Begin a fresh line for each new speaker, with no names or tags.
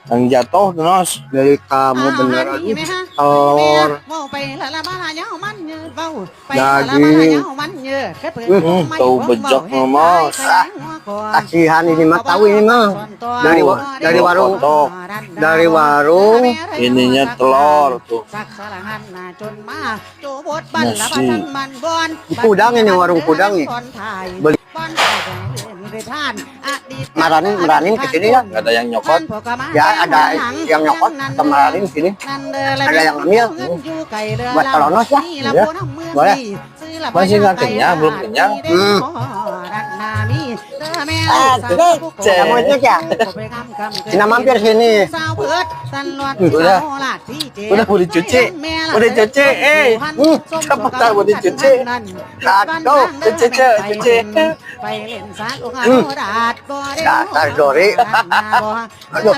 Yang jatuh tuh Nos.
Dari kamu beneran telur
Tuh bejok Mas.
kasihan ini mah tahu ini mah dari warung
Kotok.
dari warung
Ininya telur tuh.
di Kudang ini warung Kudang nih beli meranin ke sini ya
Gak ada yang nyokot.
ya ada yang nyokot atau meranin sini ada yang ambil buat telonos ya
Ya,
boleh
masih nggak kenyang, belum kenyang.
Kamu itu ya Cina mampir sini
Udah mau dicuci. Udah dicuci. Kamu tak mau dicuci.
Aduh
Cuci.
dasar Dori aduh